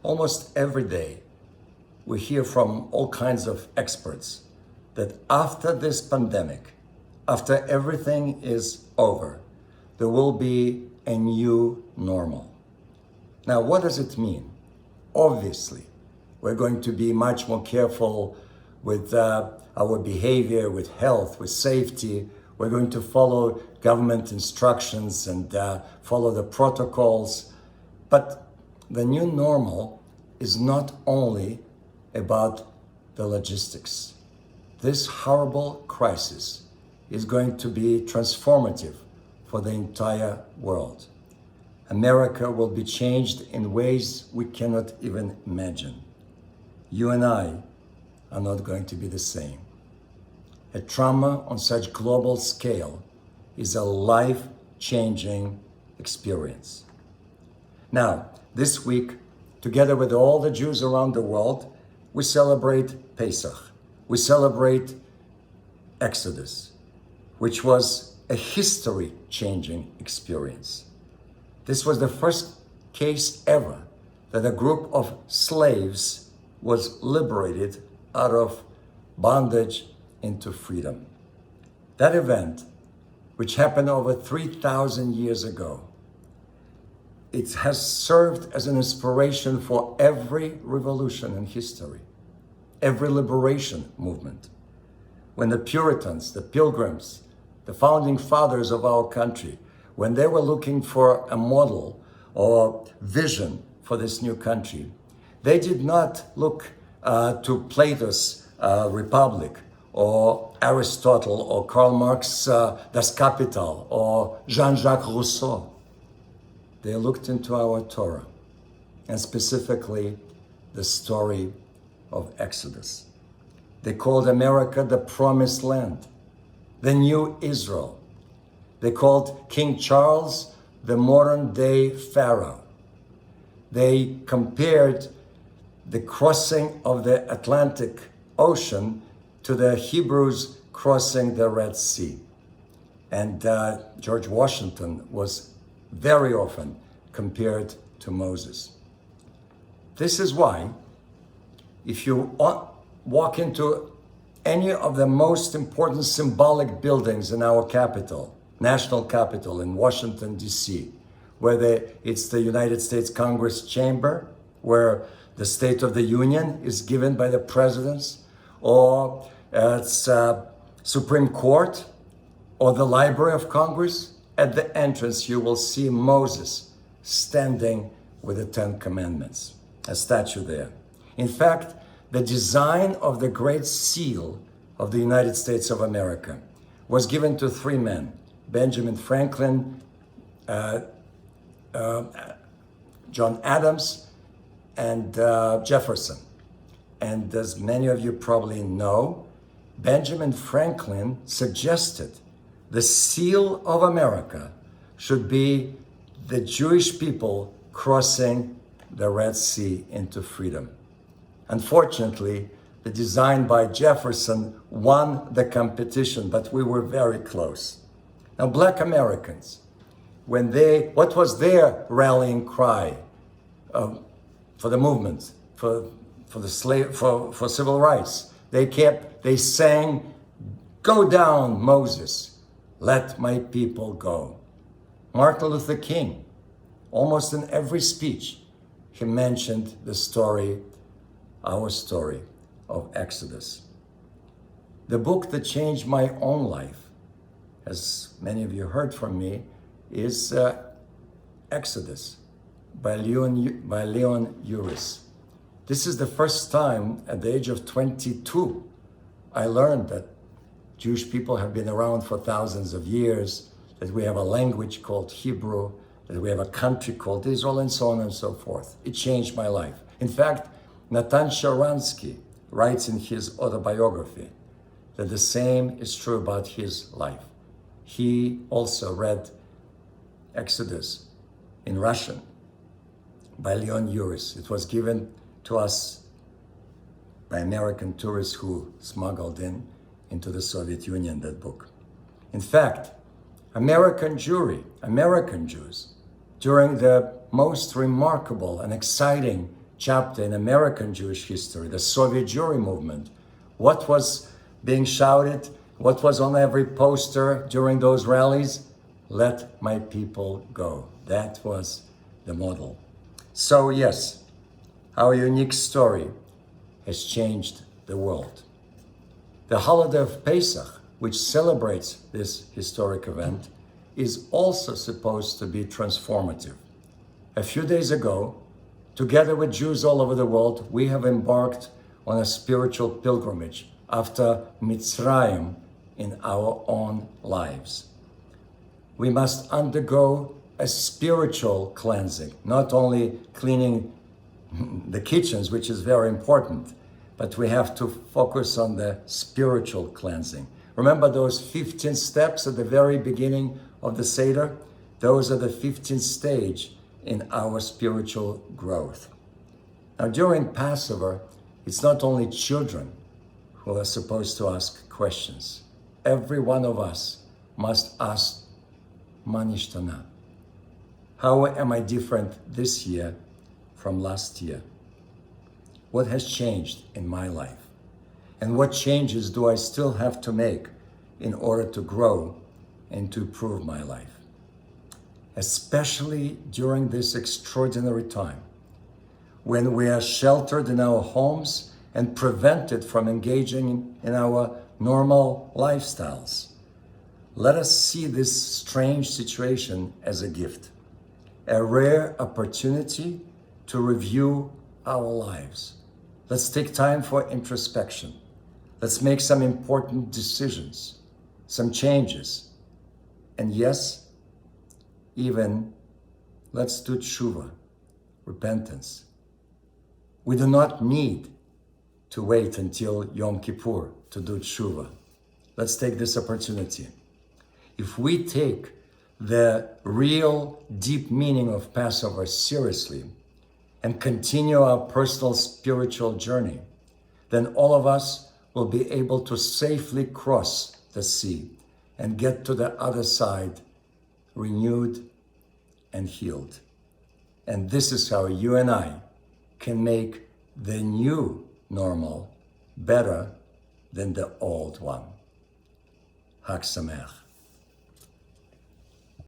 almost every day, we hear from all kinds of experts that after this pandemic, after everything is over, there will be a new normal. Now, what does it mean? Obviously, we're going to be much more careful with our behavior, with health, with safety. We're going to follow government instructions and follow the protocols. But the new normal is not only about the logistics. This horrible crisis is going to be transformative for the entire world. America will be changed in ways we cannot even imagine. You and I are not going to be the same. A trauma on such global scale is a life-changing experience. Now, this week, together with all the Jews around the world, we celebrate Pesach. We celebrate Exodus, which was a history-changing experience. This was the first case ever that a group of slaves was liberated out of bondage into freedom. That event, which happened over 3,000 years ago, it has served as an inspiration for every revolution in history, every liberation movement. When the Puritans, the Pilgrims, the founding fathers of our country, when they were looking for a model or vision for this new country, they did not look to Plato's Republic or Aristotle or Karl Marx Das Kapital or Jean-Jacques Rousseau. They looked into our Torah, and specifically the story of Exodus. They called America the Promised Land, the New Israel. They called King Charles the modern-day Pharaoh. They compared the crossing of the Atlantic Ocean to the Hebrews crossing the Red Sea. And George Washington was very often compared to Moses. This is why, if you walk into any of the most important symbolic buildings in our capital, national capital in Washington, D.C., whether it's the United States Congress chamber, where the State of the Union is given by the presidents, or it's Supreme Court, or the Library of Congress, at the entrance you will see Moses standing with the Ten Commandments, a statue there. In fact, the design of the Great Seal of the United States of America was given to three men: Benjamin Franklin, John Adams, and Jefferson. And as many of you probably know, Benjamin Franklin suggested the seal of America should be the Jewish people crossing the Red Sea into freedom. Unfortunately, the design by Jefferson won the competition, but we were very close. Now, Black Americans, what was their rallying cry for the movement, for civil rights? They sang, "Go down, Moses, let my people go." Martin Luther King, almost in every speech, he mentioned the story, our story of Exodus. The book that changed my own life, as many of you heard from me, is Exodus by Leon Uris. This is the first time at the age of 22 I learned that Jewish people have been around for thousands of years, that we have a language called Hebrew, that we have a country called Israel, and so on and so forth. It changed my life. In fact, Natan Sharansky writes in his autobiography that the same is true about his life. He also read Exodus in Russian by Leon Uris. It was given to us by American tourists who smuggled into the Soviet Union, that book. In fact, American Jews, during the most remarkable and exciting chapter in American Jewish history, the Soviet Jewry movement. What was being shouted? What was on every poster during those rallies? Let my people go. That was the model. So yes, our unique story has changed the world. The holiday of Pesach, which celebrates this historic event, is also supposed to be transformative. A few days ago, together with Jews all over the world, we have embarked on a spiritual pilgrimage after Mitzrayim in our own lives. We must undergo a spiritual cleansing, not only cleaning the kitchens, which is very important, but we have to focus on the spiritual cleansing. Remember those 15 steps at the very beginning of the Seder? Those are the 15th stage in our spiritual growth. Now, during Passover, it's not only children who are supposed to ask questions. Every one of us must ask, Ma nishtana? How am I different this year from last year? What has changed in my life? And what changes do I still have to make in order to grow and to improve my life? Especially during this extraordinary time, when we are sheltered in our homes and prevented from engaging in our normal lifestyles. Let us see this strange situation as a gift, a rare opportunity to review our lives. Let's take time for introspection. Let's make some important decisions, some changes. And yes, even let's do tshuva, repentance. We do not need to wait until Yom Kippur to do tshuva. Let's take this opportunity. If we take the real deep meaning of Passover seriously and continue our personal spiritual journey, then all of us will be able to safely cross the sea and get to the other side renewed and healed. And this is how you and I can make the new normal better than the old one. Hag Sameach.